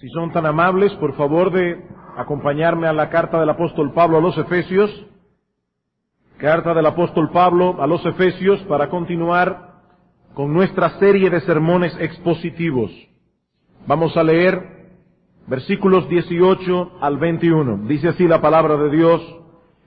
Si son tan amables, por favor, de acompañarme a la carta del apóstol Pablo a los Efesios. Carta del apóstol Pablo a los Efesios para continuar con nuestra serie de sermones expositivos. Vamos a leer versículos 18 al 21. Dice así la palabra de Dios: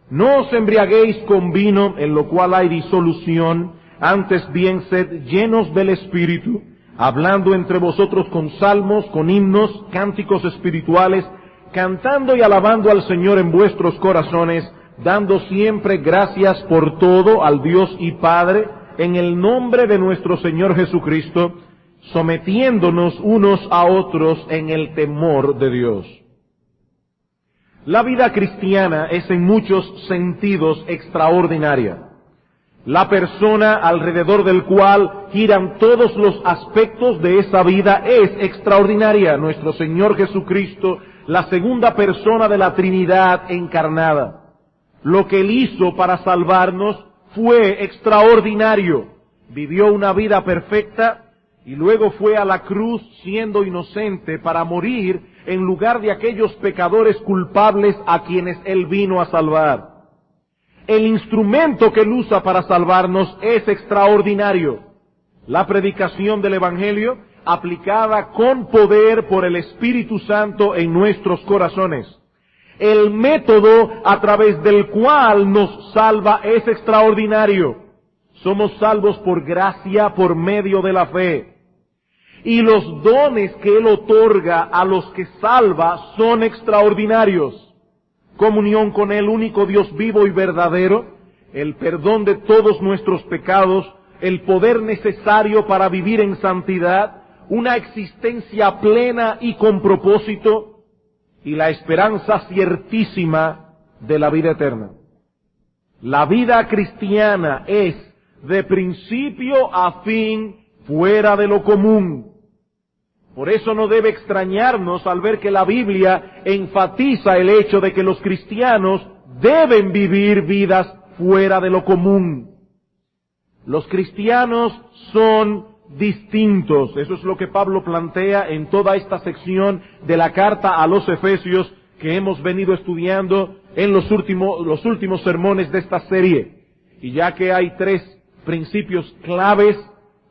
No os embriaguéis con vino, en lo cual hay disolución, antes bien sed llenos del Espíritu, hablando entre vosotros con salmos, con himnos, cánticos espirituales, cantando y alabando al Señor en vuestros corazones, dando siempre gracias por todo al Dios y Padre, en el nombre de nuestro Señor Jesucristo, sometiéndonos unos a otros en el temor de Dios. La vida cristiana es en muchos sentidos extraordinaria. La persona alrededor del cual giran todos los aspectos de esa vida es extraordinaria. Nuestro Señor Jesucristo, la segunda persona de la Trinidad encarnada. Lo que Él hizo para salvarnos fue extraordinario. Vivió una vida perfecta y luego fue a la cruz siendo inocente para morir en lugar de aquellos pecadores culpables a quienes Él vino a salvar. El instrumento que Él usa para salvarnos es extraordinario. La predicación del Evangelio aplicada con poder por el Espíritu Santo en nuestros corazones. El método a través del cual nos salva es extraordinario. Somos salvos por gracia, por medio de la fe. Y los dones que Él otorga a los que salva son extraordinarios. Comunión con el único Dios vivo y verdadero, el perdón de todos nuestros pecados, el poder necesario para vivir en santidad, una existencia plena y con propósito, y la esperanza ciertísima de la vida eterna. La vida cristiana es, de principio a fin, fuera de lo común. Por eso no debe extrañarnos al ver que la Biblia enfatiza el hecho de que los cristianos deben vivir vidas fuera de lo común. Los cristianos son distintos. Eso es lo que Pablo plantea en toda esta sección de la carta a los Efesios que hemos venido estudiando en los últimos sermones de esta serie. Y ya que hay tres principios claves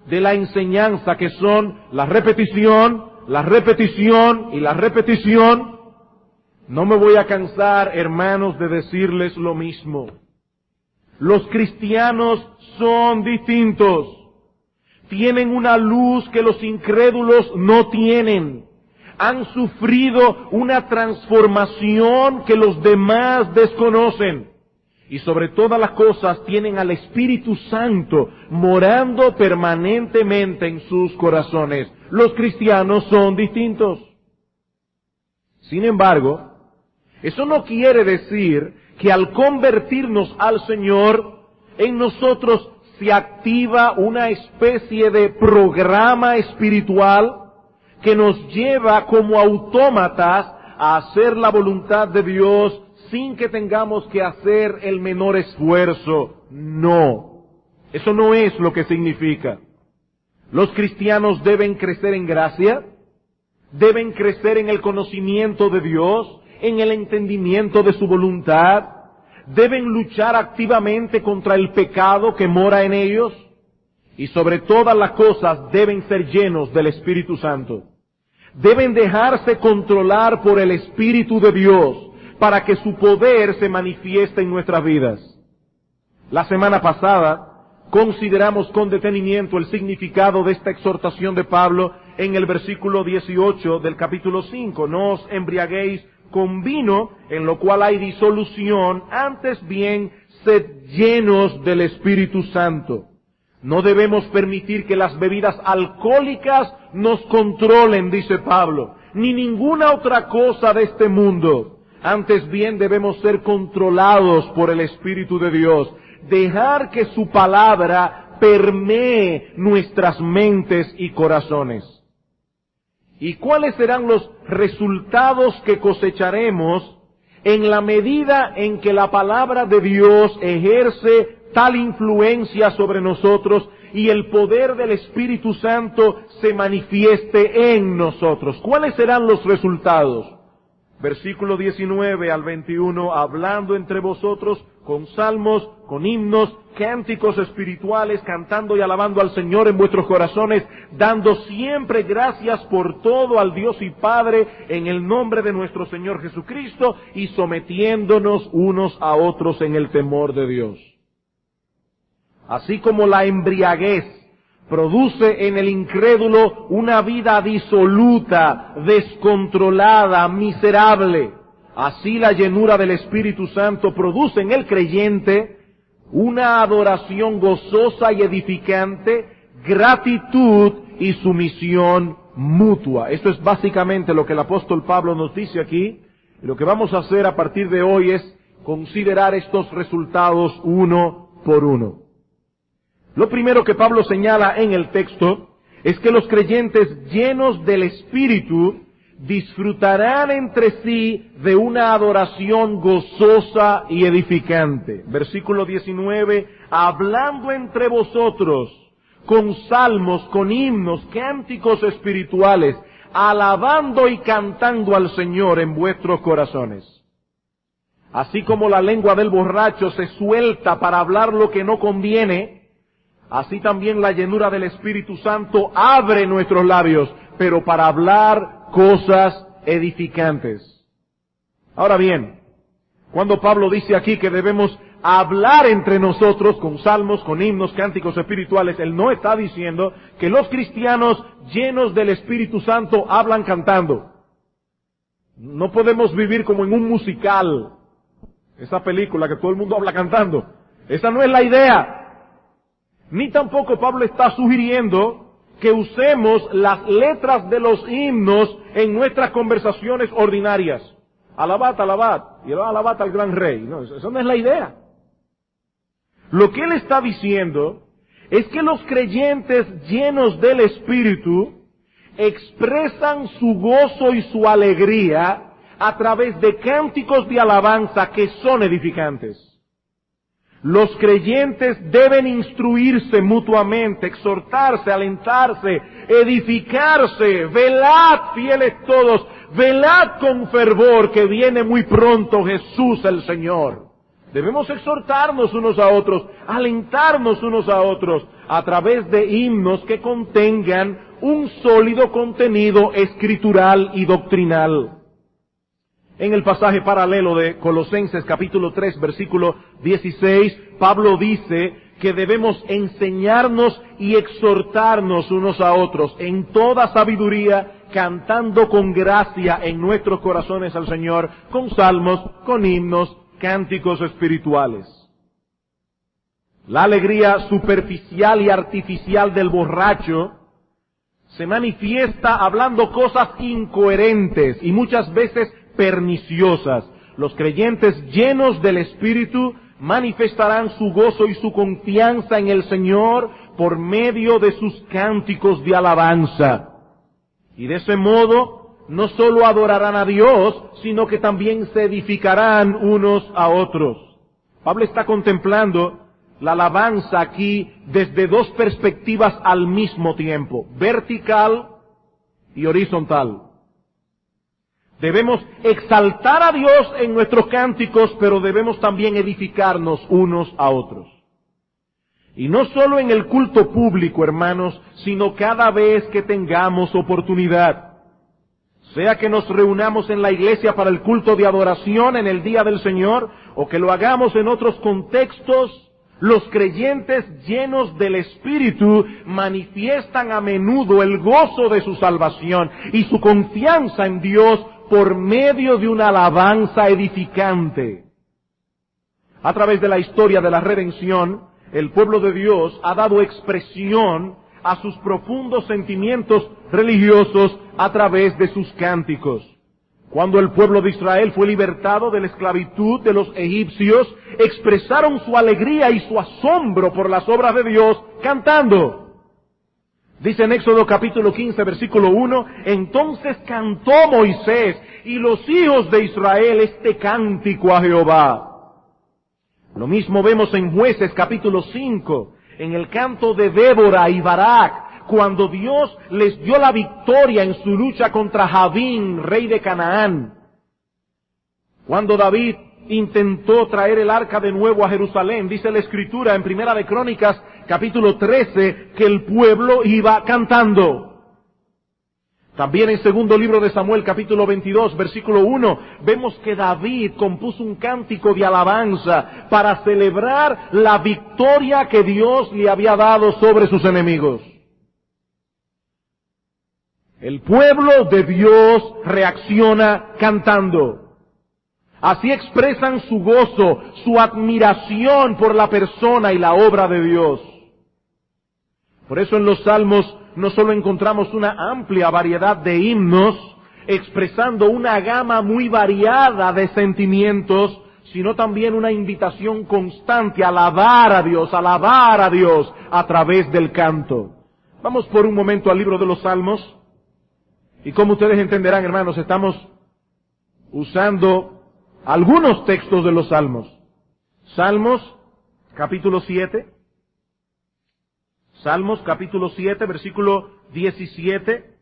de la enseñanza que son la repetición y la repetición, no me voy a cansar, hermanos, de decirles lo mismo. Los cristianos son distintos. Tienen una luz que los incrédulos no tienen. Han sufrido una transformación que los demás desconocen. Y sobre todas las cosas tienen al Espíritu Santo morando permanentemente en sus corazones. Los cristianos son distintos. Sin embargo, eso no quiere decir que al convertirnos al Señor, en nosotros se activa una especie de programa espiritual que nos lleva como autómatas a hacer la voluntad de Dios sin que tengamos que hacer el menor esfuerzo. No, eso no es lo que significa. Los cristianos deben crecer en gracia, deben crecer en el conocimiento de Dios, en el entendimiento de su voluntad, deben luchar activamente contra el pecado que mora en ellos, y sobre todas las cosas deben ser llenos del Espíritu Santo. Deben dejarse controlar por el Espíritu de Dios, para que su poder se manifieste en nuestras vidas. La semana pasada consideramos con detenimiento el significado de esta exhortación de Pablo en el versículo 18 del capítulo 5. No os embriaguéis con vino, en lo cual hay disolución, antes bien sed llenos del Espíritu Santo. No debemos permitir que las bebidas alcohólicas nos controlen, dice Pablo, ni ninguna otra cosa de este mundo. Antes bien debemos ser controlados por el Espíritu de Dios, dejar que su palabra permee nuestras mentes y corazones. ¿Y cuáles serán los resultados que cosecharemos en la medida en que la palabra de Dios ejerce tal influencia sobre nosotros y el poder del Espíritu Santo se manifieste en nosotros. ¿Cuáles serán los resultados? Versículo 19 al 21, hablando entre vosotros con salmos, con himnos, cánticos espirituales, cantando y alabando al Señor en vuestros corazones, dando siempre gracias por todo al Dios y Padre en el nombre de nuestro Señor Jesucristo y sometiéndonos unos a otros en el temor de Dios. Así como la embriaguez produce en el incrédulo una vida disoluta, descontrolada, miserable, así la llenura del Espíritu Santo produce en el creyente una adoración gozosa y edificante, gratitud y sumisión mutua. Esto es básicamente lo que el apóstol Pablo nos dice aquí. Y lo que vamos a hacer a partir de hoy es considerar estos resultados uno por uno. Lo primero que Pablo señala en el texto es que los creyentes llenos del Espíritu disfrutarán entre sí de una adoración gozosa y edificante. Versículo 19, hablando entre vosotros con salmos, con himnos, cánticos espirituales, alabando y cantando al Señor en vuestros corazones. Así como la lengua del borracho se suelta para hablar lo que no conviene, así también la llenura del Espíritu Santo abre nuestros labios, pero para hablar cosas edificantes. Ahora bien, cuando Pablo dice aquí que debemos hablar entre nosotros con salmos, con himnos, cánticos espirituales, él no está diciendo que los cristianos llenos del Espíritu Santo hablan cantando. No podemos vivir como en un musical, esa película que todo el mundo habla cantando. Esa no es la idea. Ni tampoco Pablo está sugiriendo que usemos las letras de los himnos en nuestras conversaciones ordinarias. Alabad, alabad, y alabad al gran rey. No, eso no es la idea. Lo que él está diciendo es que los creyentes llenos del Espíritu expresan su gozo y su alegría a través de cánticos de alabanza que son edificantes. Los creyentes deben instruirse mutuamente, exhortarse, alentarse, edificarse. Velad, fieles todos, velad con fervor, que viene muy pronto Jesús el Señor. Debemos exhortarnos unos a otros, alentarnos unos a otros, a través de himnos que contengan un sólido contenido escritural y doctrinal. En el pasaje paralelo de Colosenses capítulo 3 versículo 16, Pablo dice que debemos enseñarnos y exhortarnos unos a otros en toda sabiduría, cantando con gracia en nuestros corazones al Señor, con salmos, con himnos, cánticos espirituales. La alegría superficial y artificial del borracho se manifiesta hablando cosas incoherentes y muchas veces perniciosas. Los creyentes llenos del Espíritu manifestarán su gozo y su confianza en el Señor por medio de sus cánticos de alabanza. Y de ese modo no solo adorarán a Dios, sino que también se edificarán unos a otros. Pablo está contemplando la alabanza aquí desde dos perspectivas al mismo tiempo, vertical y horizontal. Debemos exaltar a Dios en nuestros cánticos, pero debemos también edificarnos unos a otros. Y no solo en el culto público, hermanos, sino cada vez que tengamos oportunidad. Sea que nos reunamos en la iglesia para el culto de adoración en el día del Señor, o que lo hagamos en otros contextos, los creyentes llenos del Espíritu manifiestan a menudo el gozo de su salvación y su confianza en Dios por medio de una alabanza edificante. A través de la historia de la redención, el pueblo de Dios ha dado expresión a sus profundos sentimientos religiosos a través de sus cánticos. Cuando el pueblo de Israel fue libertado de la esclavitud de los egipcios, expresaron su alegría y su asombro por las obras de Dios cantando. Dice en Éxodo capítulo 15, versículo 1, entonces cantó Moisés y los hijos de Israel este cántico a Jehová. Lo mismo vemos en Jueces capítulo 5, en el canto de Débora y Barak, cuando Dios les dio la victoria en su lucha contra Jabín, rey de Canaán. Cuando David intentó traer el arca de nuevo a Jerusalén, dice la Escritura en Primera de Crónicas, capítulo 13, que el pueblo iba cantando. También en segundo libro de Samuel, capítulo 22, versículo 1, vemos que David compuso un cántico de alabanza para celebrar la victoria que Dios le había dado sobre sus enemigos. El pueblo de Dios reacciona cantando. Así expresan su gozo, su admiración por la persona y la obra de Dios. Por eso en los Salmos no solo encontramos una amplia variedad de himnos, expresando una gama muy variada de sentimientos, sino también una invitación constante a alabar a Dios a través del canto. Vamos por un momento al libro de los Salmos, y como ustedes entenderán, hermanos, estamos usando algunos textos de los Salmos. Salmos, capítulo 7. Salmos capítulo 7, versículo 17.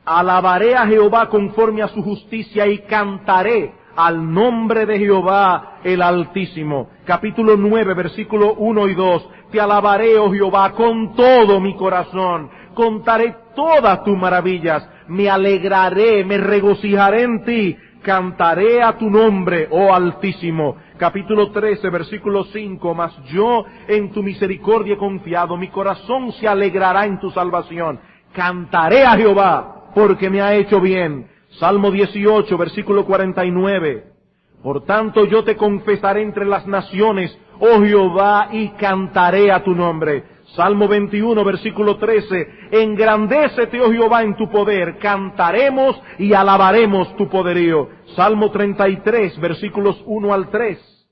Alabaré a Jehová conforme a su justicia y cantaré al nombre de Jehová el Altísimo. Capítulo 9, versículo 1 y 2. Te alabaré, oh Jehová, con todo mi corazón. Contaré todas tus maravillas. Me alegraré, me regocijaré en ti. Cantaré a tu nombre, oh Altísimo. Capítulo 13, versículo 5. Mas yo en tu misericordia he confiado, mi corazón se alegrará en tu salvación. Cantaré a Jehová, porque me ha hecho bien. Salmo 18, versículo 49. Por tanto yo te confesaré entre las naciones, oh Jehová, y cantaré a tu nombre. Salmo 21, versículo 13. Engrandécete, oh Jehová, en tu poder. Cantaremos y alabaremos tu poderío. Salmo 33, versículos 1 al 3.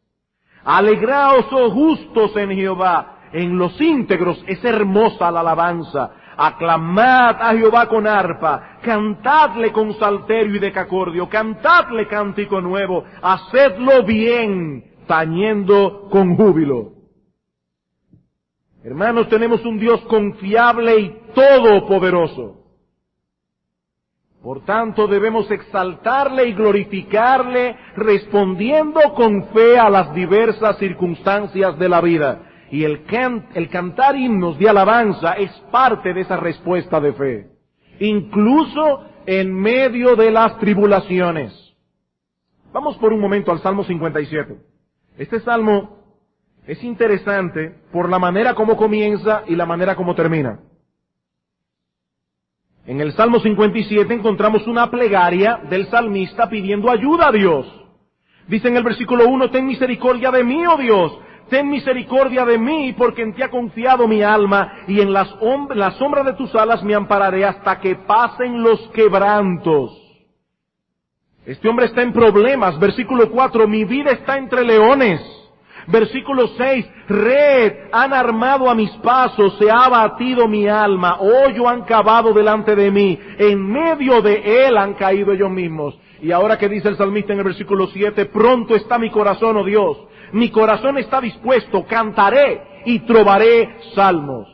Alegraos, oh justos, en Jehová. En los íntegros es hermosa la alabanza. Aclamad a Jehová con arpa. Cantadle con salterio y decacordio. Cantadle cántico nuevo. Hacedlo bien, tañendo con júbilo. Hermanos, tenemos un Dios confiable y todopoderoso. Por tanto, debemos exaltarle y glorificarle, respondiendo con fe a las diversas circunstancias de la vida. Y el cantar himnos de alabanza es parte de esa respuesta de fe, incluso en medio de las tribulaciones. Vamos por un momento al Salmo 57. Este salmo es interesante por la manera como comienza y la manera como termina. En el Salmo 57 encontramos una plegaria del salmista pidiendo ayuda a Dios. Dice en el versículo 1, ten misericordia de mí, oh Dios, ten misericordia de mí, porque en ti ha confiado mi alma, y en la sombra de tus alas me ampararé hasta que pasen los quebrantos. Este hombre está en problemas. Versículo 4, mi vida está entre leones. Versículo 6, red han armado a mis pasos, se ha abatido mi alma, hoyo han cavado delante de mí, en medio de él han caído ellos mismos. Y ahora que dice el salmista en el versículo 7, pronto está mi corazón, oh Dios, mi corazón está dispuesto, cantaré y trovaré salmos.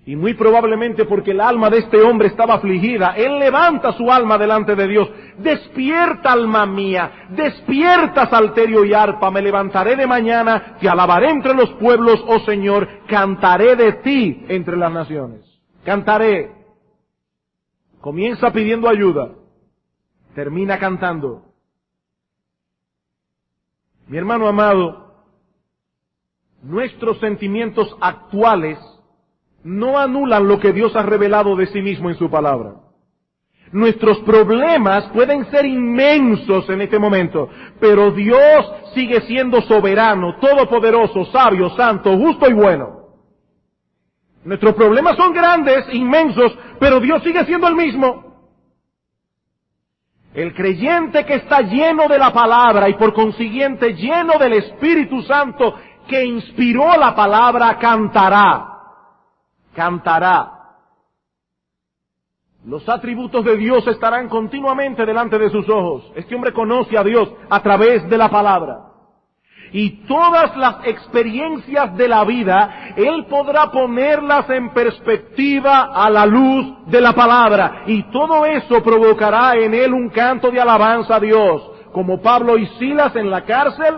Y muy probablemente porque el alma de este hombre estaba afligida, él levanta su alma delante de Dios. Despierta, alma mía, despierta, salterio y arpa, me levantaré de mañana, te alabaré entre los pueblos, oh Señor, cantaré de ti entre las naciones. Cantaré. Comienza pidiendo ayuda, termina cantando. Mi hermano amado, nuestros sentimientos actuales no anulan lo que Dios ha revelado de sí mismo en su palabra. Nuestros problemas pueden ser inmensos en este momento, pero Dios sigue siendo soberano, todopoderoso, sabio, santo, justo y bueno. Nuestros problemas son grandes, inmensos, pero Dios sigue siendo el mismo. El creyente que está lleno de la palabra y por consiguiente lleno del Espíritu Santo que inspiró la palabra, cantará. Los atributos de Dios estarán continuamente delante de sus ojos. Este hombre conoce a Dios a través de la palabra. Y todas las experiencias de la vida, Él podrá ponerlas en perspectiva a la luz de la palabra. Y todo eso provocará en Él un canto de alabanza a Dios. Como Pablo y Silas en la cárcel,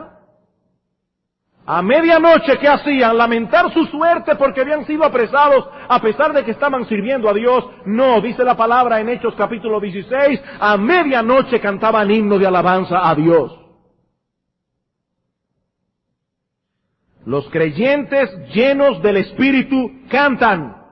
a medianoche, ¿qué hacían? Lamentar su suerte porque habían sido apresados a pesar de que estaban sirviendo a Dios. No, dice la palabra en Hechos capítulo 16, a medianoche cantaban himnos de alabanza a Dios. Los creyentes llenos del Espíritu cantan.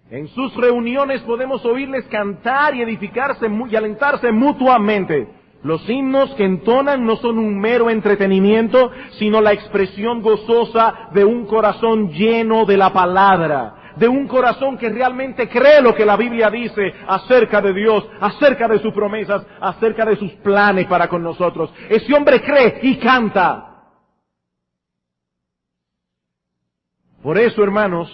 En sus reuniones podemos oírles cantar y edificarse y alentarse mutuamente. Los himnos que entonan no son un mero entretenimiento, sino la expresión gozosa de un corazón lleno de la palabra, de un corazón que realmente cree lo que la Biblia dice acerca de Dios, acerca de sus promesas, acerca de sus planes para con nosotros. Ese hombre cree y canta. Por eso, hermanos,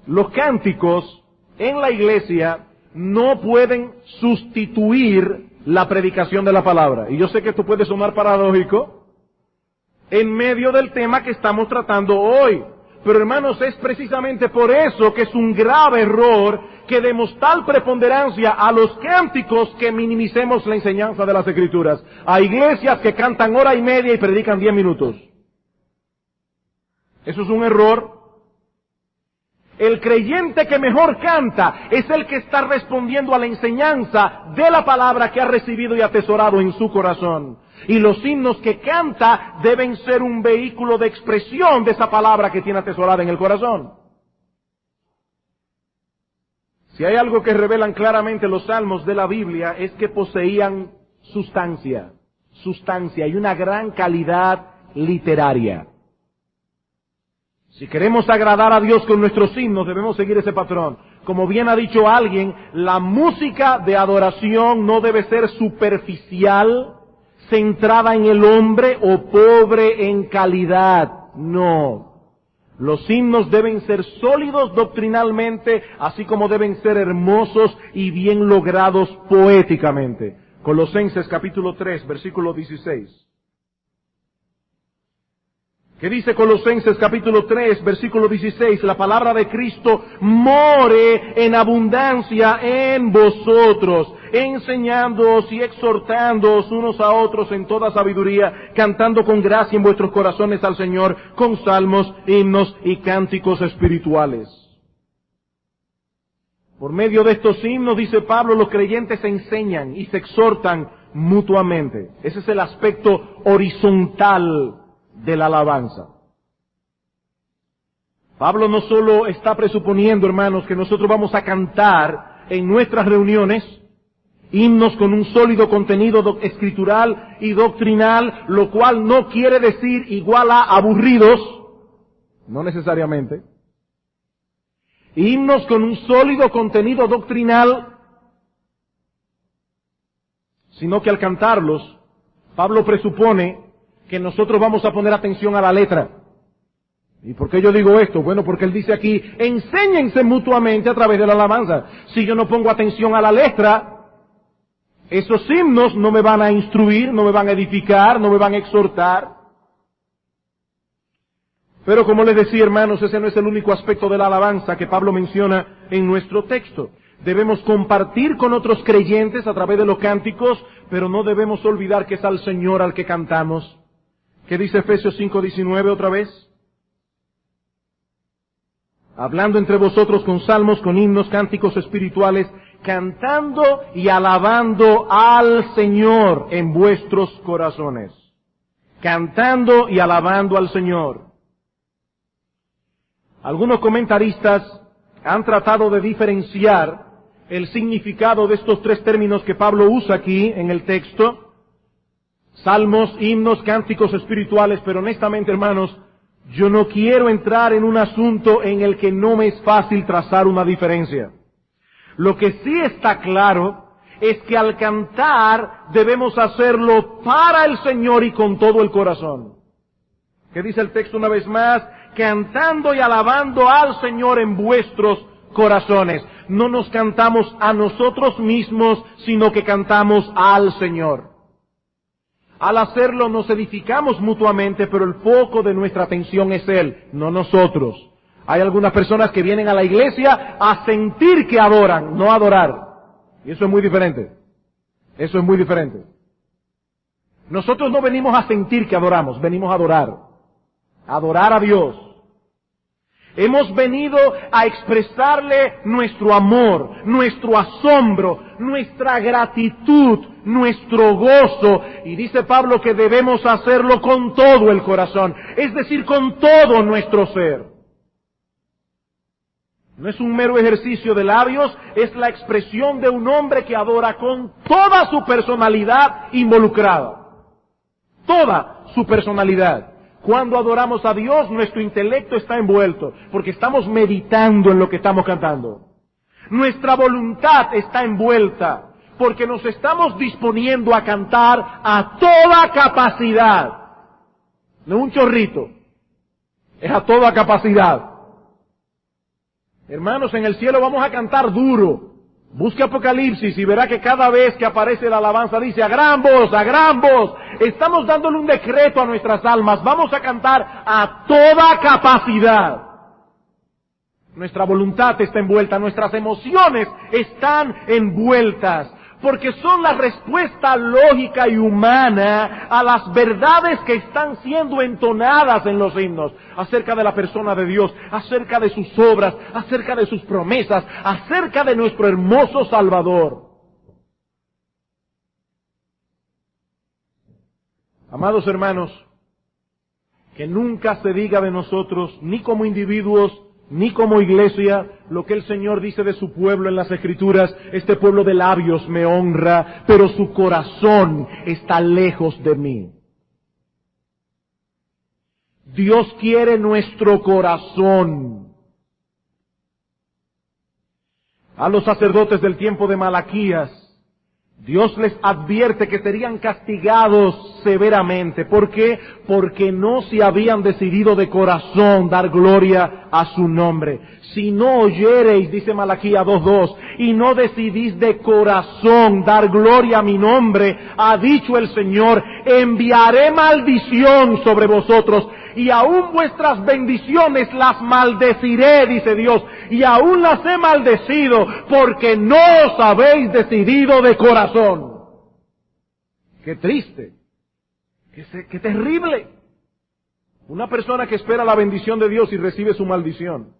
los cánticos en la iglesia no pueden sustituir la predicación de la palabra. Y yo sé que esto puede sonar paradójico en medio del tema que estamos tratando hoy. Pero hermanos, es precisamente por eso que es un grave error que demos tal preponderancia a los cánticos que minimicemos la enseñanza de las Escrituras. Hay iglesias que cantan hora y media y predican 10 minutos. Eso es un error. El creyente que mejor canta es el que está respondiendo a la enseñanza de la palabra que ha recibido y atesorado en su corazón. Y los himnos que canta deben ser un vehículo de expresión de esa palabra que tiene atesorada en el corazón. Si hay algo que revelan claramente los salmos de la Biblia es que poseían sustancia y una gran calidad literaria. Si queremos agradar a Dios con nuestros himnos, debemos seguir ese patrón. Como bien ha dicho alguien, la música de adoración no debe ser superficial, centrada en el hombre o pobre en calidad. No. Los himnos deben ser sólidos doctrinalmente, así como deben ser hermosos y bien logrados poéticamente. Colosenses capítulo 3, versículo 16. ¿Qué dice Colosenses capítulo 3, versículo 16? La palabra de Cristo more en abundancia en vosotros, enseñándoos y exhortándoos unos a otros en toda sabiduría, cantando con gracia en vuestros corazones al Señor, con salmos, himnos y cánticos espirituales. Por medio de estos himnos, dice Pablo, los creyentes se enseñan y se exhortan mutuamente. Ese es el aspecto horizontal de la alabanza. Pablo no solo está presuponiendo, hermanos, que nosotros vamos a cantar en nuestras reuniones himnos con un sólido contenido escritural y doctrinal, lo cual no quiere decir igual a aburridos, no necesariamente. Himnos con un sólido contenido doctrinal, sino que al cantarlos, Pablo presupone que nosotros vamos a poner atención a la letra. ¿Y por qué yo digo esto? Bueno, porque él dice aquí, enséñense mutuamente a través de la alabanza. Si yo no pongo atención a la letra, esos himnos no me van a instruir, no me van a edificar, no me van a exhortar. Pero como les decía, hermanos, ese no es el único aspecto de la alabanza que Pablo menciona en nuestro texto. Debemos compartir con otros creyentes a través de los cánticos, pero no debemos olvidar que es al Señor al que cantamos. ¿Qué dice Efesios 5:19 otra vez? Hablando entre vosotros con salmos, con himnos, cánticos espirituales, cantando y alabando al Señor en vuestros corazones. Cantando y alabando al Señor. Algunos comentaristas han tratado de diferenciar el significado de estos tres términos que Pablo usa aquí en el texto. Salmos, himnos, cánticos espirituales, pero honestamente, hermanos, yo no quiero entrar en un asunto en el que no me es fácil trazar una diferencia. Lo que sí está claro es que al cantar debemos hacerlo para el Señor y con todo el corazón. ¿Qué dice el texto una vez más? Cantando y alabando al Señor en vuestros corazones. No nos cantamos a nosotros mismos, sino que cantamos al Señor. Al hacerlo nos edificamos mutuamente, pero el foco de nuestra atención es Él, no nosotros. Hay algunas personas que vienen a la iglesia a sentir que adoran, no a adorar. Y eso es muy diferente. Eso es muy diferente. Nosotros no venimos a sentir que adoramos, venimos a adorar. A adorar a Dios. Hemos venido a expresarle nuestro amor, nuestro asombro, nuestra gratitud, nuestro gozo. Y dice Pablo que debemos hacerlo con todo el corazón, es decir, con todo nuestro ser. No es un mero ejercicio de labios, es la expresión de un hombre que adora con toda su personalidad involucrada. Toda su personalidad. Cuando adoramos a Dios, nuestro intelecto está envuelto, porque estamos meditando en lo que estamos cantando. Nuestra voluntad está envuelta, porque nos estamos disponiendo a cantar a toda capacidad. No es un chorrito, es a toda capacidad. Hermanos, en el cielo vamos a cantar duro. Busque Apocalipsis y verá que cada vez que aparece la alabanza dice a gran voz, a gran voz. Estamos dándole un decreto a nuestras almas. Vamos a cantar a toda capacidad. Nuestra voluntad está envuelta, nuestras emociones están envueltas, porque son la respuesta lógica y humana a las verdades que están siendo entonadas en los himnos, acerca de la persona de Dios, acerca de sus obras, acerca de sus promesas, acerca de nuestro hermoso Salvador. Amados hermanos, que nunca se diga de nosotros, ni como individuos, ni como iglesia, lo que el Señor dice de su pueblo en las Escrituras: este pueblo de labios me honra, pero su corazón está lejos de mí. Dios quiere nuestro corazón. A los sacerdotes del tiempo de Malaquías, Dios les advierte que serían castigados severamente. ¿Por qué? Porque no se habían decidido de corazón dar gloria a su nombre. Si no oyereis, dice Malaquías 2:2, y no decidís de corazón dar gloria a mi nombre, ha dicho el Señor, enviaré maldición sobre vosotros, y aún vuestras bendiciones las maldeciré, dice Dios, y aún las he maldecido, porque no os habéis decidido de corazón. Qué triste, qué terrible. Una persona que espera la bendición de Dios y recibe su maldición.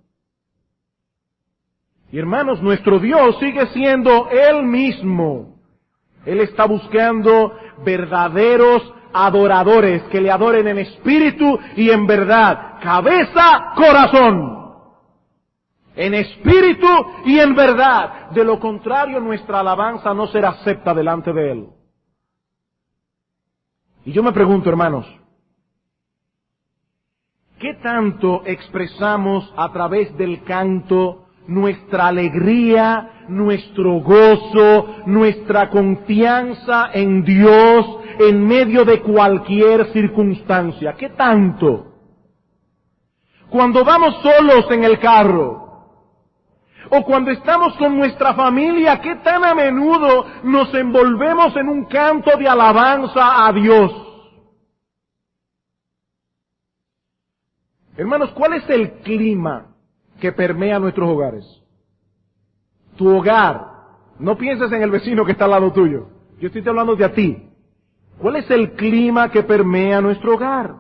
Y hermanos, nuestro Dios sigue siendo Él mismo. Él está buscando verdaderos adoradores que le adoren en espíritu y en verdad, cabeza, corazón, en espíritu y en verdad. De lo contrario, nuestra alabanza no será acepta delante de Él. Y yo me pregunto, hermanos, ¿qué tanto expresamos a través del canto nuestra alegría, nuestro gozo, nuestra confianza en Dios en medio de cualquier circunstancia? ¿Qué tanto? Cuando vamos solos en el carro, o cuando estamos con nuestra familia, ¿qué tan a menudo nos envolvemos en un canto de alabanza a Dios? Hermanos, ¿cuál es el clima que permea nuestros hogares? Tu hogar. No pienses en el vecino que está al lado tuyo. Yo estoy hablando de a ti. ¿Cuál es el clima que permea nuestro hogar?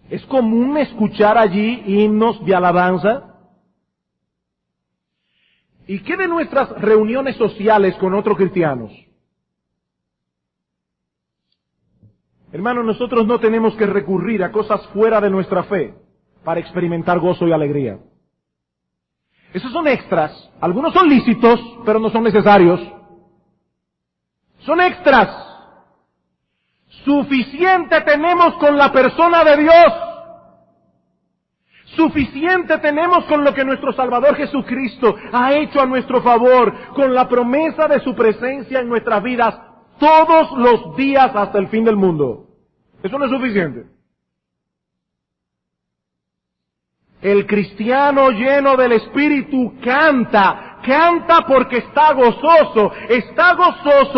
¿Es común escuchar allí himnos de alabanza? ¿Y qué de nuestras reuniones sociales con otros cristianos? Hermanos, nosotros no tenemos que recurrir a cosas fuera de nuestra fe para experimentar gozo y alegría. Esos son extras. Algunos son lícitos, pero no son necesarios. Son extras. Suficiente tenemos con la persona de Dios. Suficiente tenemos con lo que nuestro Salvador Jesucristo ha hecho a nuestro favor, con la promesa de su presencia en nuestras vidas todos los días hasta el fin del mundo. Eso no es suficiente. El cristiano lleno del Espíritu canta canta porque está gozoso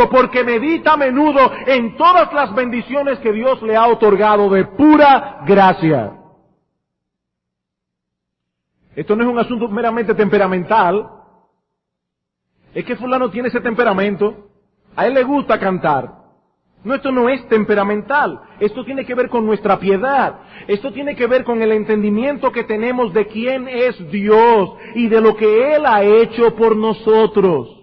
porque medita a menudo en todas las bendiciones que Dios le ha otorgado de pura gracia. Esto no es un asunto meramente temperamental. Es que fulano tiene ese temperamento, a él le gusta cantar. No, esto no es temperamental. Esto tiene que ver con nuestra piedad. Esto tiene que ver con el entendimiento que tenemos de quién es Dios y de lo que Él ha hecho por nosotros.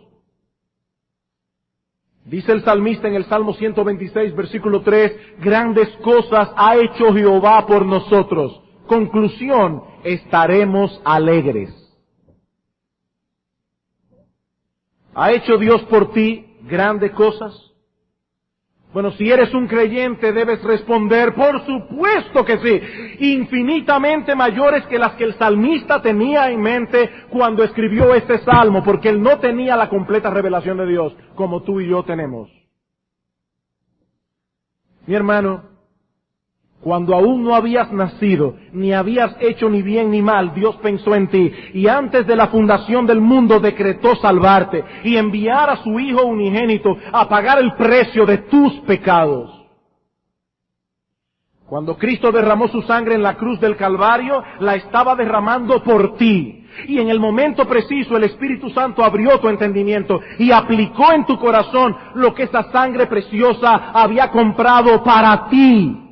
Dice el salmista en el Salmo 126, versículo 3, grandes cosas ha hecho Jehová por nosotros. Conclusión, estaremos alegres. ¿Ha hecho Dios por ti grandes cosas? Bueno, si eres un creyente debes responder, por supuesto que sí, infinitamente mayores que las que el salmista tenía en mente cuando escribió este salmo, porque él no tenía la completa revelación de Dios como tú y yo tenemos. Mi hermano, cuando aún no habías nacido, ni habías hecho ni bien ni mal, Dios pensó en ti, y antes de la fundación del mundo decretó salvarte, y enviar a su Hijo unigénito a pagar el precio de tus pecados. Cuando Cristo derramó su sangre en la cruz del Calvario, la estaba derramando por ti. Y en el momento preciso el Espíritu Santo abrió tu entendimiento y aplicó en tu corazón lo que esa sangre preciosa había comprado para ti.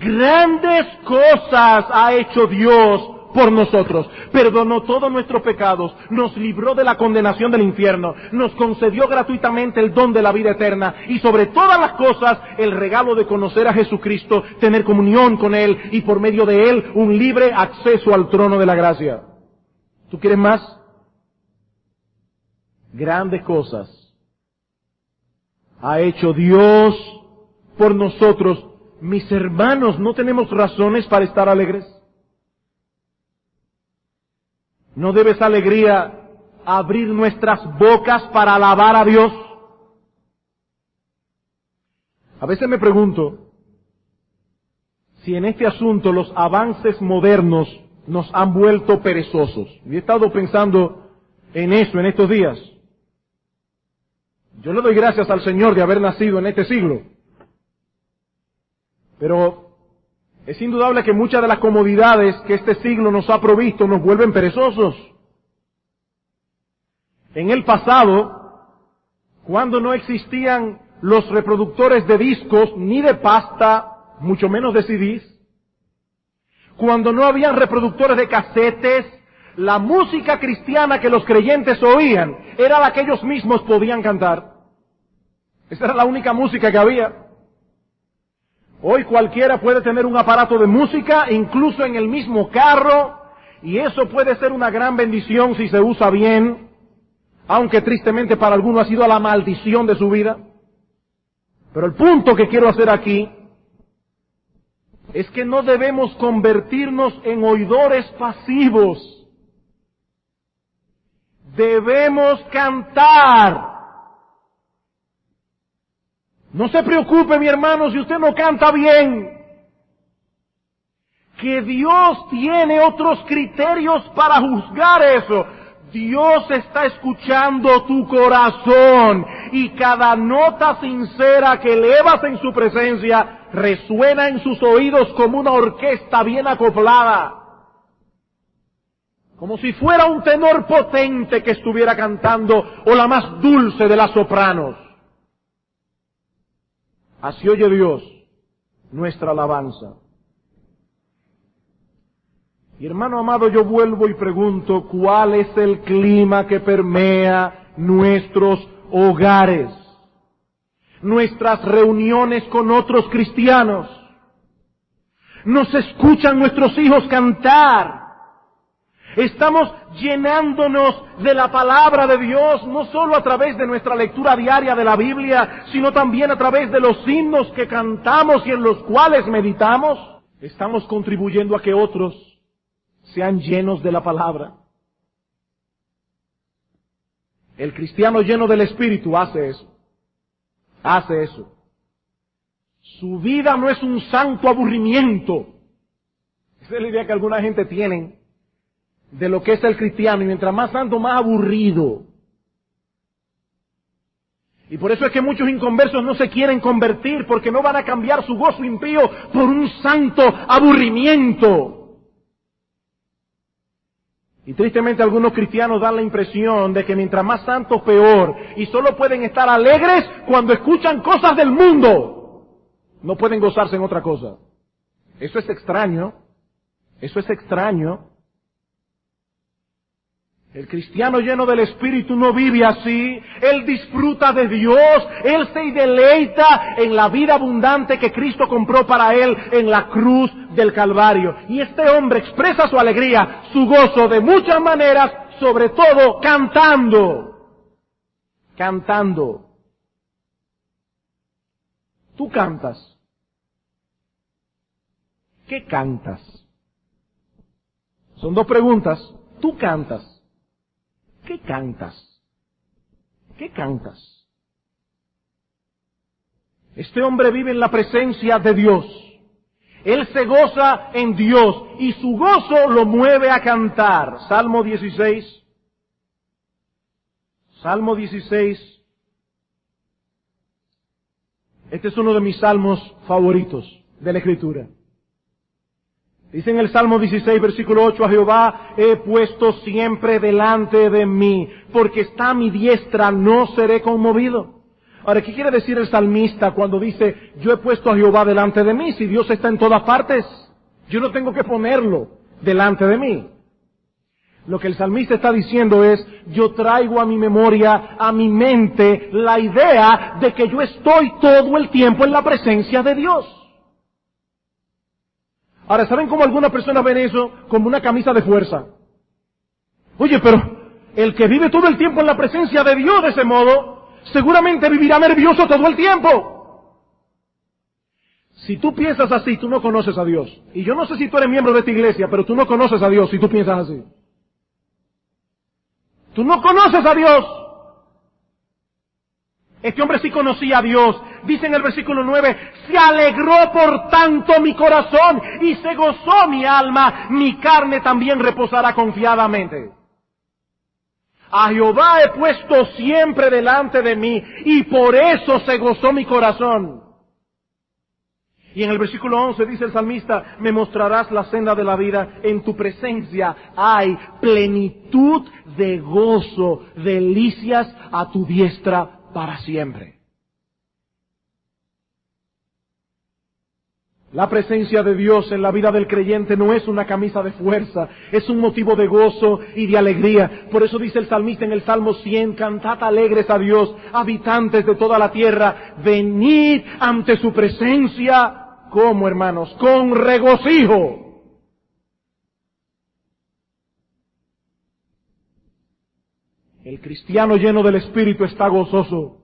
Grandes cosas ha hecho Dios por nosotros. Perdonó todos nuestros pecados, nos libró de la condenación del infierno, nos concedió gratuitamente el don de la vida eterna y sobre todas las cosas el regalo de conocer a Jesucristo, tener comunión con Él y por medio de Él un libre acceso al trono de la gracia. ¿Tú quieres más? Grandes cosas ha hecho Dios por nosotros. Mis hermanos, ¿no tenemos razones para estar alegres? ¿No debe esa alegría abrir nuestras bocas para alabar a Dios? A veces me pregunto si en este asunto los avances modernos nos han vuelto perezosos. Y he estado pensando en eso en estos días. Yo le doy gracias al Señor de haber nacido en este siglo. Pero es indudable que muchas de las comodidades que este siglo nos ha provisto nos vuelven perezosos. En el pasado, cuando no existían los reproductores de discos, ni de pasta, mucho menos de CDs, cuando no habían reproductores de casetes, la música cristiana que los creyentes oían era la que ellos mismos podían cantar. Esa era la única música que había. Hoy cualquiera puede tener un aparato de música, incluso en el mismo carro, y eso puede ser una gran bendición si se usa bien, aunque tristemente para algunos ha sido la maldición de su vida. Pero el punto que quiero hacer aquí es que no debemos convertirnos en oidores pasivos. Debemos cantar. No se preocupe, mi hermano, si usted no canta bien. Que Dios tiene otros criterios para juzgar eso. Dios está escuchando tu corazón y cada nota sincera que elevas en su presencia resuena en sus oídos como una orquesta bien acoplada. Como si fuera un tenor potente que estuviera cantando o la más dulce de las sopranos. Así oye Dios nuestra alabanza. Y hermano amado, yo vuelvo y pregunto, ¿cuál es el clima que permea nuestros hogares? Nuestras reuniones con otros cristianos. Nos escuchan nuestros hijos cantar. Estamos llenándonos de la palabra de Dios, no solo a través de nuestra lectura diaria de la Biblia, sino también a través de los himnos que cantamos y en los cuales meditamos. Estamos contribuyendo a que otros sean llenos de la palabra. El cristiano lleno del Espíritu hace eso. Hace eso. Su vida no es un santo aburrimiento. Esa es la idea que alguna gente tiene de lo que es el cristiano, y mientras más santo, más aburrido. Y por eso es que muchos inconversos no se quieren convertir, porque no van a cambiar su gozo impío por un santo aburrimiento. Y tristemente algunos cristianos dan la impresión de que mientras más santos, peor, y solo pueden estar alegres cuando escuchan cosas del mundo. No pueden gozarse en otra cosa. Eso es extraño. Eso es extraño. El cristiano lleno del Espíritu no vive así. Él disfruta de Dios. Él se deleita en la vida abundante que Cristo compró para él en la cruz del Calvario. Y este hombre expresa su alegría, su gozo de muchas maneras, sobre todo cantando. Cantando. Tú cantas. ¿Qué cantas? Son dos preguntas. Tú cantas. ¿Qué cantas? ¿Qué cantas? Este hombre vive en la presencia de Dios. Él se goza en Dios y su gozo lo mueve a cantar. Salmo 16. Salmo 16. Este es uno de mis salmos favoritos de la Escritura. Dice en el Salmo 16, versículo 8, a Jehová he puesto siempre delante de mí, porque está a mi diestra, no seré conmovido. Ahora, ¿qué quiere decir el salmista cuando dice, yo he puesto a Jehová delante de mí? Si Dios está en todas partes, yo no tengo que ponerlo delante de mí. Lo que el salmista está diciendo es, yo traigo a mi memoria, a mi mente, la idea de que yo estoy todo el tiempo en la presencia de Dios. Ahora, ¿saben cómo algunas personas ven eso? Como una camisa de fuerza. Oye, pero el que vive todo el tiempo en la presencia de Dios de ese modo, seguramente vivirá nervioso todo el tiempo. Si tú piensas así, tú no conoces a Dios. Y yo no sé si tú eres miembro de esta iglesia, pero tú no conoces a Dios si tú piensas así. Tú no conoces a Dios. Este hombre sí conocía a Dios. Dice en el versículo 9, se alegró por tanto mi corazón y se gozó mi alma, mi carne también reposará confiadamente. A Jehová he puesto siempre delante de mí y por eso se gozó mi corazón. Y en el versículo 11 dice el salmista, me mostrarás la senda de la vida, en tu presencia hay plenitud de gozo, delicias a tu diestra para siempre. La presencia de Dios en la vida del creyente no es una camisa de fuerza, es un motivo de gozo y de alegría. Por eso dice el salmista en el Salmo 100, cantad alegres a Dios, habitantes de toda la tierra, venid ante su presencia, ¿cómo, hermanos? Con regocijo. El cristiano lleno del Espíritu está gozoso.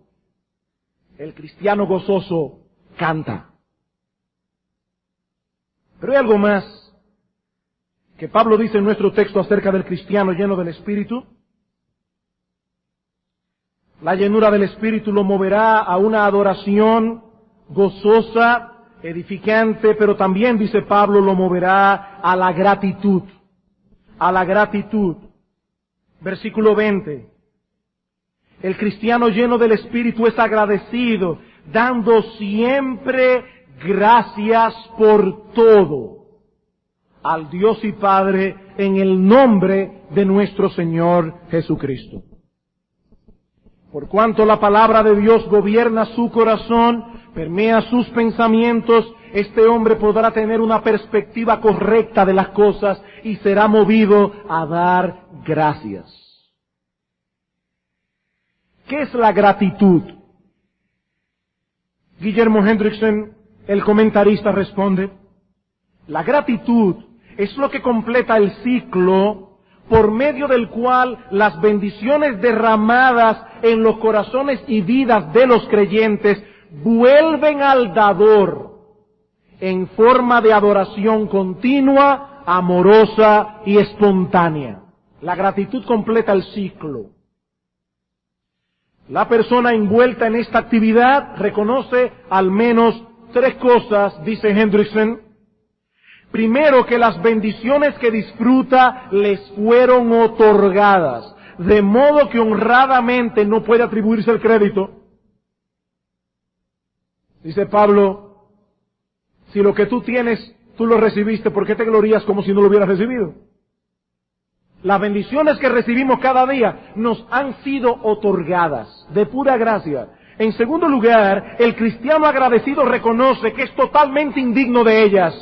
El cristiano gozoso canta. Pero hay algo más que Pablo dice en nuestro texto acerca del cristiano lleno del Espíritu. La llenura del Espíritu lo moverá a una adoración gozosa, edificante, pero también, dice Pablo, lo moverá a la gratitud. A la gratitud. Versículo 20. El cristiano lleno del Espíritu es agradecido, dando siempre gracias por todo al Dios y Padre en el nombre de nuestro Señor Jesucristo. Por cuanto la palabra de Dios gobierna su corazón, permea sus pensamientos, este hombre podrá tener una perspectiva correcta de las cosas y será movido a dar gracias. ¿Qué es la gratitud? Guillermo Hendrickson, el comentarista, responde, la gratitud es lo que completa el ciclo por medio del cual las bendiciones derramadas en los corazones y vidas de los creyentes vuelven al dador en forma de adoración continua, amorosa y espontánea. La gratitud completa el ciclo. La persona envuelta en esta actividad reconoce al menos tres cosas, dice Hendrickson. Primero, que las bendiciones que disfruta les fueron otorgadas, de modo que honradamente no puede atribuirse el crédito. Dice Pablo, si lo que tú tienes, tú lo recibiste, ¿por qué te glorías como si no lo hubieras recibido? Las bendiciones que recibimos cada día nos han sido otorgadas de pura gracia. En segundo lugar, el cristiano agradecido reconoce que es totalmente indigno de ellas.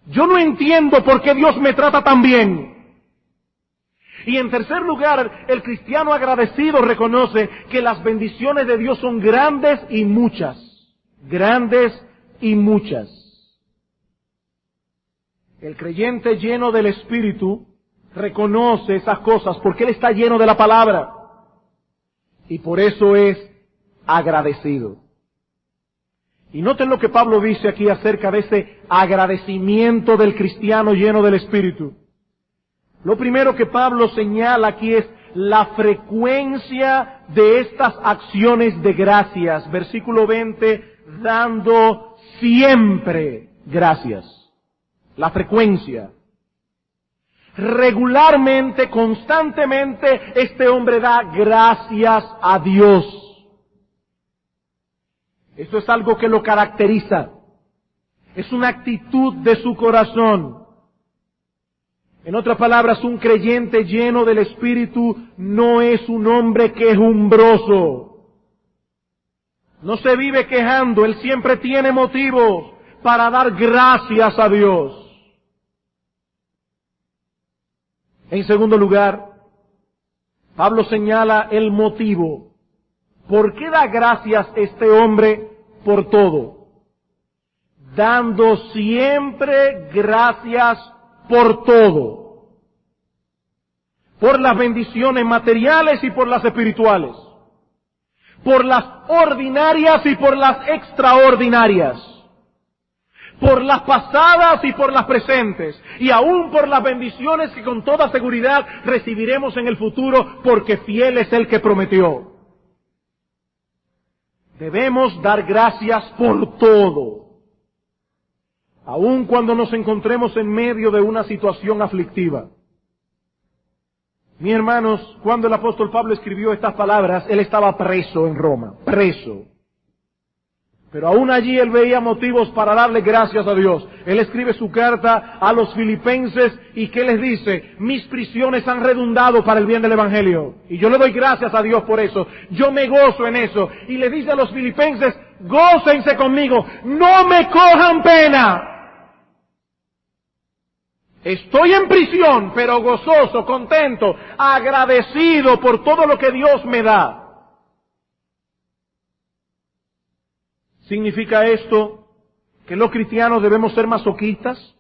Yo no entiendo por qué Dios me trata tan bien. Y en tercer lugar, el cristiano agradecido reconoce que las bendiciones de Dios son grandes y muchas. Grandes y muchas. El creyente lleno del Espíritu reconoce esas cosas porque él está lleno de la palabra. Y por eso es agradecido. Y noten lo que Pablo dice aquí acerca de ese agradecimiento del cristiano lleno del Espíritu. Lo primero que Pablo señala aquí es la frecuencia de estas acciones de gracias. Versículo 20, dando siempre gracias. La frecuencia. Regularmente, constantemente, este hombre da gracias a Dios. Esto es algo que lo caracteriza. Es una actitud de su corazón. En otras palabras, un creyente lleno del Espíritu no es un hombre quejumbroso. No se vive quejando, él siempre tiene motivos para dar gracias a Dios. En segundo lugar, Pablo señala el motivo. ¿Por qué da gracias este hombre por todo? Dando siempre gracias por todo. Por las bendiciones materiales y por las espirituales. Por las ordinarias y por las extraordinarias. Por las pasadas y por las presentes, y aún por las bendiciones que con toda seguridad recibiremos en el futuro, porque fiel es el que prometió. Debemos dar gracias por todo, aun cuando nos encontremos en medio de una situación aflictiva. Mis hermanos, cuando el apóstol Pablo escribió estas palabras, él estaba preso en Roma, preso. Pero aún allí él veía motivos para darle gracias a Dios. Él escribe su carta a los filipenses y ¿qué les dice? Mis prisiones han redundado para el bien del Evangelio. Y yo le doy gracias a Dios por eso. Yo me gozo en eso. Y le dice a los filipenses, gócense conmigo, no me cojan pena. Estoy en prisión, pero gozoso, contento, agradecido por todo lo que Dios me da. ¿Significa esto que los cristianos debemos ser masoquistas?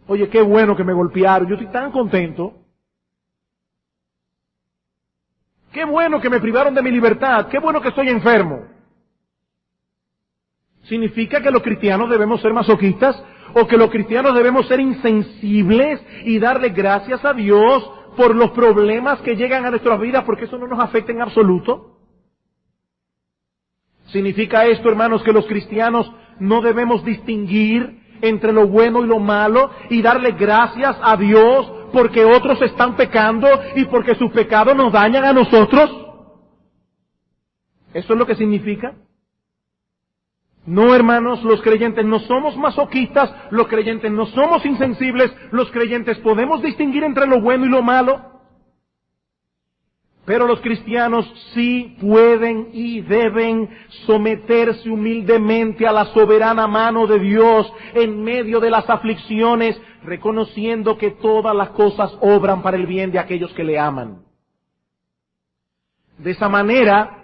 Oye, qué bueno que me golpearon, yo estoy tan contento. Qué bueno que me privaron de mi libertad, qué bueno que estoy enfermo. ¿Significa que los cristianos debemos ser masoquistas? ¿O que los cristianos debemos ser insensibles y darle gracias a Dios por los problemas que llegan a nuestras vidas porque eso no nos afecta en absoluto? ¿Significa esto, hermanos, que los cristianos no debemos distinguir entre lo bueno y lo malo y darle gracias a Dios porque otros están pecando y porque sus pecados nos dañan a nosotros? ¿Eso es lo que significa? No, hermanos, los creyentes no somos masoquistas, los creyentes no somos insensibles, los creyentes podemos distinguir entre lo bueno y lo malo. Pero los cristianos sí pueden y deben someterse humildemente a la soberana mano de Dios en medio de las aflicciones, reconociendo que todas las cosas obran para el bien de aquellos que le aman. De esa manera,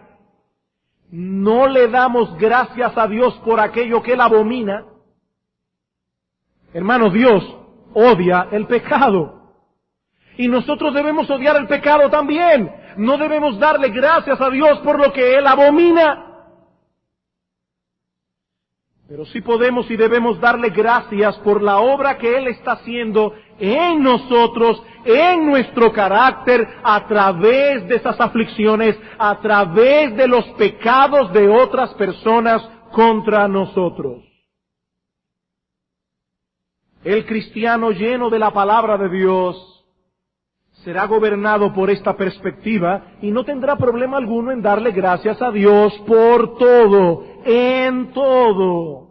no le damos gracias a Dios por aquello que Él abomina. Hermanos, Dios odia el pecado. Y nosotros debemos odiar el pecado también. No debemos darle gracias a Dios por lo que Él abomina. Pero sí podemos y debemos darle gracias por la obra que Él está haciendo en nosotros, en nuestro carácter, a través de esas aflicciones, a través de los pecados de otras personas contra nosotros. El cristiano lleno de la palabra de Dios será gobernado por esta perspectiva y no tendrá problema alguno en darle gracias a Dios por todo, en todo.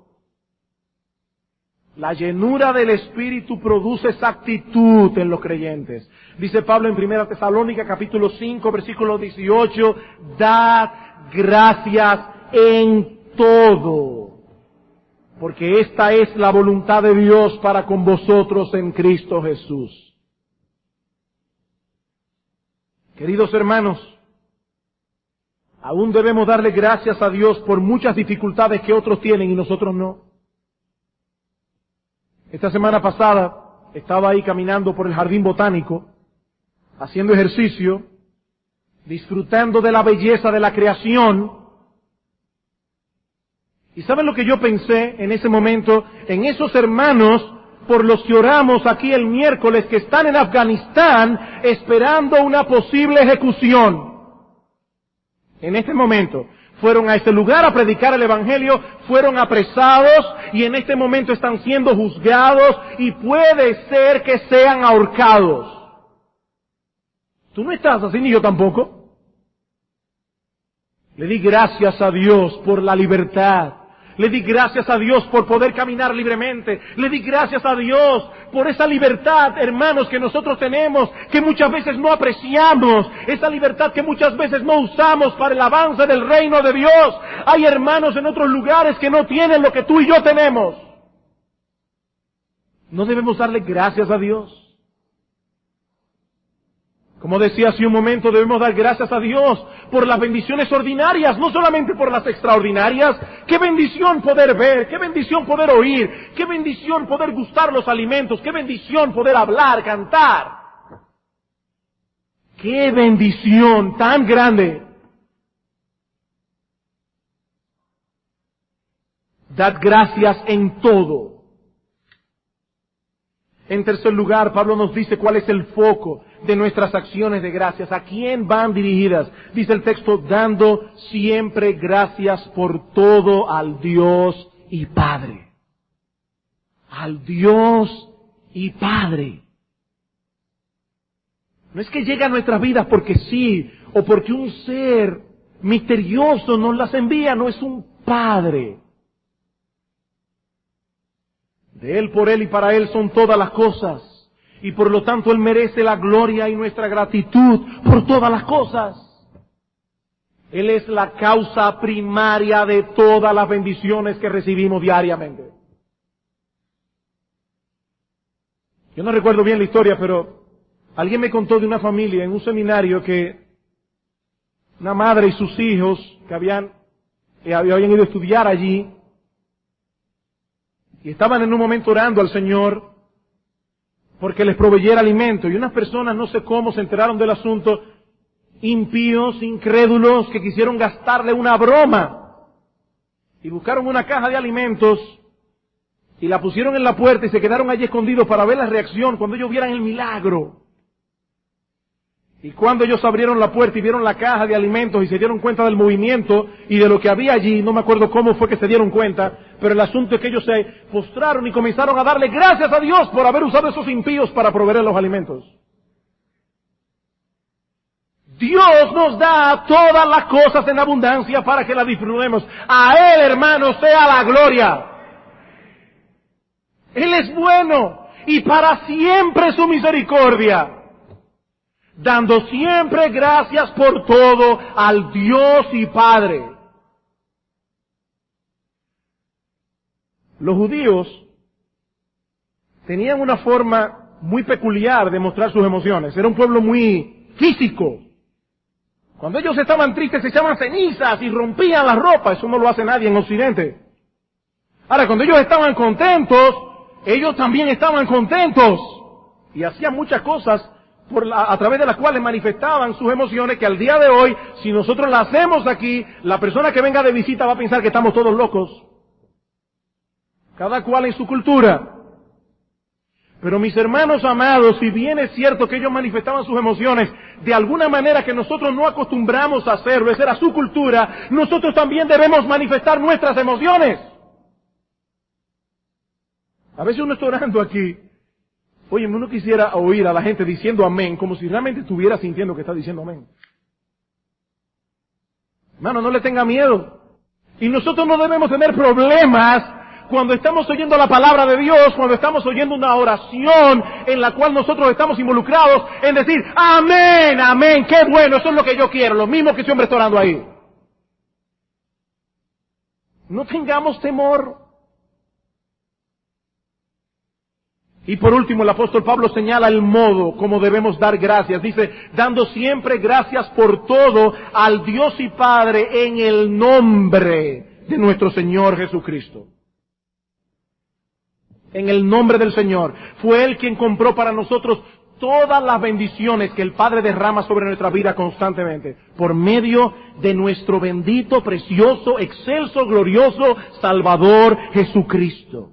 La llenura del Espíritu produce esa actitud en los creyentes. Dice Pablo en 1 Tesalónica capítulo 5 versículo 18, dad gracias en todo, porque esta es la voluntad de Dios para con vosotros en Cristo Jesús. Queridos hermanos, aún debemos darle gracias a Dios por muchas dificultades que otros tienen y nosotros no. Esta semana pasada estaba ahí caminando por el jardín botánico, haciendo ejercicio, disfrutando de la belleza de la creación. ¿Y saben lo que yo pensé en ese momento? En esos hermanos por los que oramos aquí el miércoles, que están en Afganistán esperando una posible ejecución. En este momento fueron a ese lugar a predicar el Evangelio, fueron apresados y en este momento están siendo juzgados y puede ser que sean ahorcados. Tú no estás así, ni yo tampoco. Le di gracias a Dios por la libertad. Le di gracias a Dios por poder caminar libremente. Le di gracias a Dios por esa libertad, hermanos, que nosotros tenemos, que muchas veces no apreciamos. Esa libertad que muchas veces no usamos para el avance del reino de Dios. Hay hermanos en otros lugares que no tienen lo que tú y yo tenemos. ¿No debemos darle gracias a Dios? Como decía hace un momento, debemos dar gracias a Dios por las bendiciones ordinarias, no solamente por las extraordinarias. ¡Qué bendición poder ver! ¡Qué bendición poder oír! ¡Qué bendición poder gustar los alimentos! ¡Qué bendición poder hablar, cantar! ¡Qué bendición tan grande! Dad gracias en todo. En tercer lugar, Pablo nos dice cuál es el foco de nuestras acciones de gracias. ¿A quién van dirigidas? Dice el texto, dando siempre gracias por todo al Dios y Padre. Al Dios y Padre. No es que llegue a nuestras vidas porque sí, o porque un ser misterioso nos las envía, no, es un Padre. De Él, por Él y para Él son todas las cosas. Y por lo tanto Él merece la gloria y nuestra gratitud por todas las cosas. Él es la causa primaria de todas las bendiciones que recibimos diariamente. Yo no recuerdo bien la historia, pero alguien me contó de una familia en un seminario que una madre y sus hijos que habían ido a estudiar allí, y estaban en un momento orando al Señor porque les proveyera alimento. Y unas personas, no sé cómo, se enteraron del asunto, impíos, incrédulos, que quisieron gastarle una broma. Y buscaron una caja de alimentos y la pusieron en la puerta y se quedaron allí escondidos para ver la reacción cuando ellos vieran el milagro. Y cuando ellos abrieron la puerta y vieron la caja de alimentos y se dieron cuenta del movimiento y de lo que había allí, no me acuerdo cómo fue que se dieron cuenta, pero el asunto es que ellos se postraron y comenzaron a darle gracias a Dios por haber usado esos impíos para proveer los alimentos. Dios nos da todas las cosas en abundancia para que las disfrutemos. A Él, hermanos, sea la gloria. Él es bueno y para siempre su misericordia. Dando siempre gracias por todo al Dios y Padre. Los judíos tenían una forma muy peculiar de mostrar sus emociones. Era un pueblo muy físico. Cuando ellos estaban tristes se echaban cenizas y rompían la ropa. Eso no lo hace nadie en Occidente. Ahora, cuando ellos estaban contentos, ellos también estaban contentos. Y hacían muchas cosas a través de las cuales manifestaban sus emociones, que al día de hoy, si nosotros las hacemos aquí, la persona que venga de visita va a pensar que estamos todos locos. Cada cual en su cultura. Pero mis hermanos amados, si bien es cierto que ellos manifestaban sus emociones de alguna manera que nosotros no acostumbramos a hacerlo, esa era su cultura, nosotros también debemos manifestar nuestras emociones. A veces uno está orando aquí. Oye, uno quisiera oír a la gente diciendo amén, como si realmente estuviera sintiendo que está diciendo amén. Hermano, no le tenga miedo. Y nosotros no debemos tener problemas cuando estamos oyendo la palabra de Dios, cuando estamos oyendo una oración en la cual nosotros estamos involucrados, en decir, amén, amén, qué bueno, eso es lo que yo quiero, lo mismo que ese hombre está orando ahí. No tengamos temor. Y por último, el apóstol Pablo señala el modo como debemos dar gracias. Dice, dando siempre gracias por todo al Dios y Padre en el nombre de nuestro Señor Jesucristo. En el nombre del Señor. Fue Él quien compró para nosotros todas las bendiciones que el Padre derrama sobre nuestra vida constantemente, por medio de nuestro bendito, precioso, excelso, glorioso Salvador Jesucristo.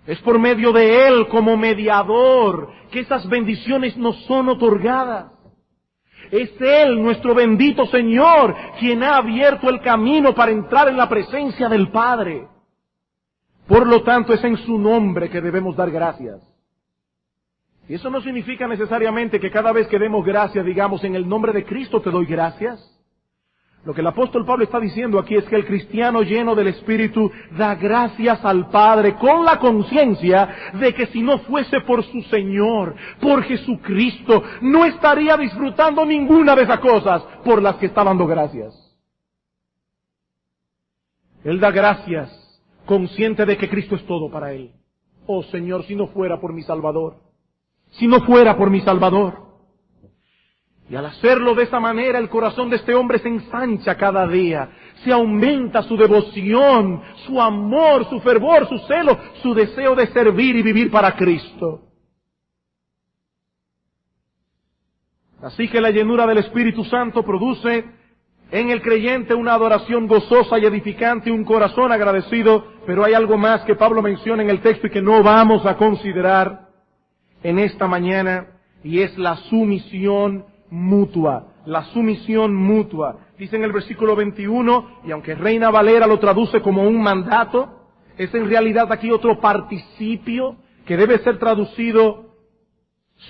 Es por medio de Él como mediador que esas bendiciones nos son otorgadas. Es Él, nuestro bendito Señor, quien ha abierto el camino para entrar en la presencia del Padre. Por lo tanto, es en su nombre que debemos dar gracias. Y eso no significa necesariamente que cada vez que demos gracias, digamos, en el nombre de Cristo te doy gracias. Lo que el apóstol Pablo está diciendo aquí es que el cristiano lleno del Espíritu da gracias al Padre con la conciencia de que si no fuese por su Señor, por Jesucristo, no estaría disfrutando ninguna de esas cosas por las que está dando gracias. Él da gracias consciente de que Cristo es todo para él. Oh Señor, si no fuera por mi Salvador, si no fuera por mi Salvador. Y al hacerlo de esa manera, el corazón de este hombre se ensancha cada día, se aumenta su devoción, su amor, su fervor, su celo, su deseo de servir y vivir para Cristo. Así que la llenura del Espíritu Santo produce en el creyente una adoración gozosa y edificante, un corazón agradecido, pero hay algo más que Pablo menciona en el texto y que no vamos a considerar en esta mañana, y es la sumisión mutua. La sumisión mutua. Dice en el versículo 21, y aunque Reina Valera lo traduce como un mandato, es en realidad aquí otro participio que debe ser traducido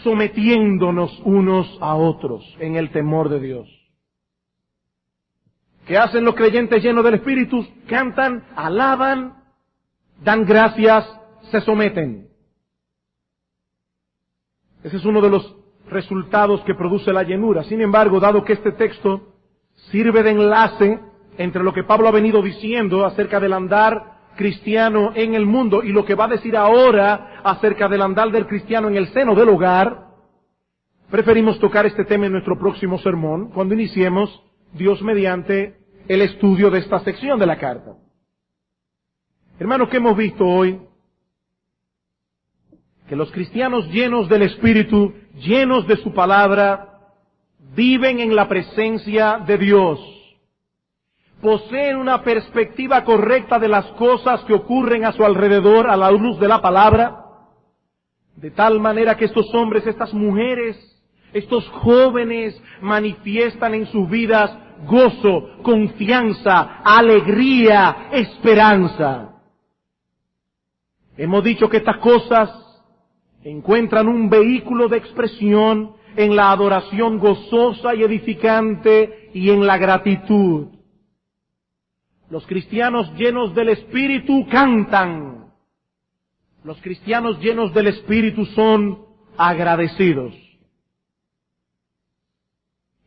sometiéndonos unos a otros en el temor de Dios. ¿Qué hacen los creyentes llenos del Espíritu? Cantan, alaban, dan gracias, se someten. Ese es uno de los resultados que produce la llenura. Sin embargo, dado que este texto sirve de enlace entre lo que Pablo ha venido diciendo acerca del andar cristiano en el mundo y lo que va a decir ahora acerca del andar del cristiano en el seno del hogar, preferimos tocar este tema en nuestro próximo sermón, cuando iniciemos, Dios mediante, el estudio de esta sección de la carta. Hermanos, ¿qué hemos visto hoy? Que los cristianos llenos del Espíritu, llenos de su palabra, viven en la presencia de Dios. Poseen una perspectiva correcta de las cosas que ocurren a su alrededor a la luz de la palabra, de tal manera que estos hombres, estas mujeres, estos jóvenes manifiestan en sus vidas gozo, confianza, alegría, esperanza. Hemos dicho que estas cosas encuentran un vehículo de expresión en la adoración gozosa y edificante y en la gratitud. Los cristianos llenos del Espíritu cantan. Los cristianos llenos del Espíritu son agradecidos.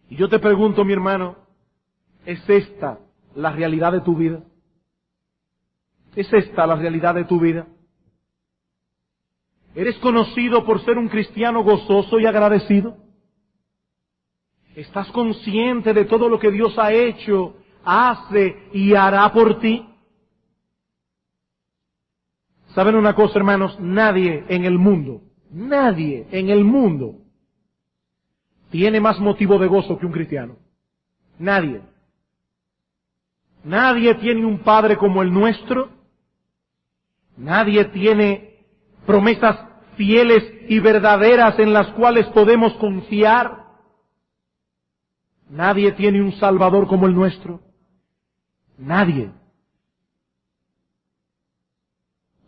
Y yo te pregunto, mi hermano, ¿es esta la realidad de tu vida? ¿Es esta la realidad de tu vida? ¿Eres conocido por ser un cristiano gozoso y agradecido? ¿Estás consciente de todo lo que Dios ha hecho, hace y hará por ti? ¿Saben una cosa, hermanos? Nadie en el mundo tiene más motivo de gozo que un cristiano. Nadie. Nadie tiene un Padre como el nuestro. Nadie tiene promesas fieles y verdaderas en las cuales podemos confiar. Nadie tiene un Salvador como el nuestro. Nadie.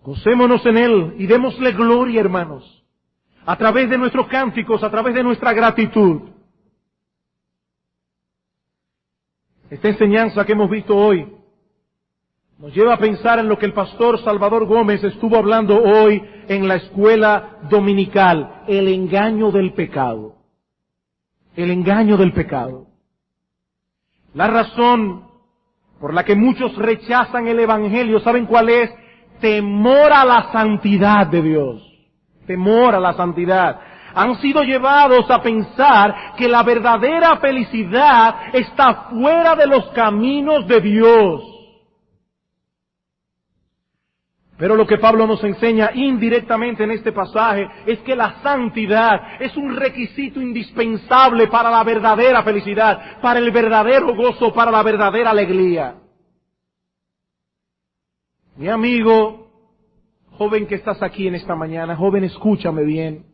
Gocémonos en Él y démosle gloria, hermanos, a través de nuestros cánticos, a través de nuestra gratitud. Esta enseñanza que hemos visto hoy nos lleva a pensar en lo que el pastor Salvador Gómez estuvo hablando hoy en la escuela dominical, el engaño del pecado. El engaño del pecado. La razón por la que muchos rechazan el Evangelio, ¿saben cuál es? Temor a la santidad de Dios. Temor a la santidad. Han sido llevados a pensar que la verdadera felicidad está fuera de los caminos de Dios. Pero lo que Pablo nos enseña indirectamente en este pasaje es que la santidad es un requisito indispensable para la verdadera felicidad, para el verdadero gozo, para la verdadera alegría. Mi amigo, joven que estás aquí en esta mañana, joven, escúchame bien.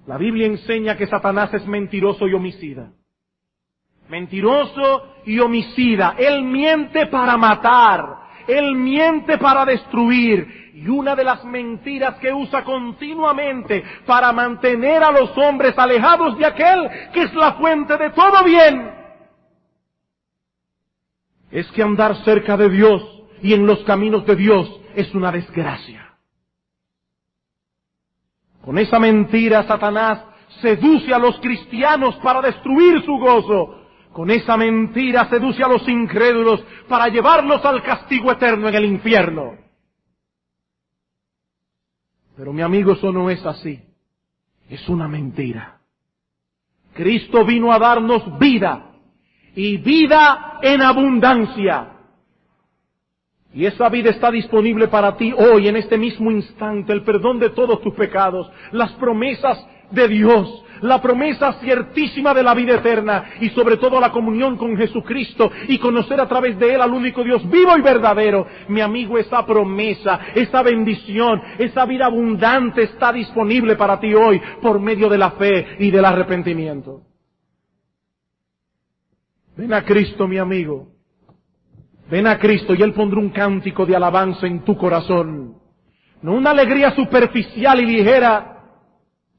La Biblia enseña que Satanás es mentiroso y homicida. Mentiroso y homicida. Él miente para matar. Él miente para destruir. Y una de las mentiras que usa continuamente para mantener a los hombres alejados de aquel que es la fuente de todo bien, es que andar cerca de Dios y en los caminos de Dios es una desgracia. Con esa mentira Satanás seduce a los cristianos para destruir su gozo. Con esa mentira seduce a los incrédulos para llevarlos al castigo eterno en el infierno. Pero mi amigo, eso no es así. Es una mentira. Cristo vino a darnos vida, y vida en abundancia. Y esa vida está disponible para ti hoy, en este mismo instante, el perdón de todos tus pecados, las promesas de Dios, la promesa ciertísima de la vida eterna y sobre todo la comunión con Jesucristo y conocer a través de Él al único Dios vivo y verdadero. Mi amigo, esa promesa, esa bendición, esa vida abundante está disponible para ti hoy por medio de la fe y del arrepentimiento. Ven a Cristo, mi amigo. Ven a Cristo y Él pondrá un cántico de alabanza en tu corazón. No una alegría superficial y ligera,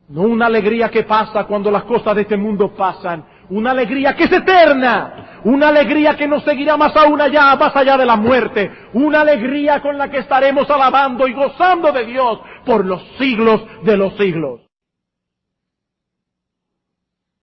no una alegría que pasa cuando las cosas de este mundo pasan, una alegría que es eterna, una alegría que nos seguirá más allá de la muerte, una alegría con la que estaremos alabando y gozando de Dios por los siglos de los siglos.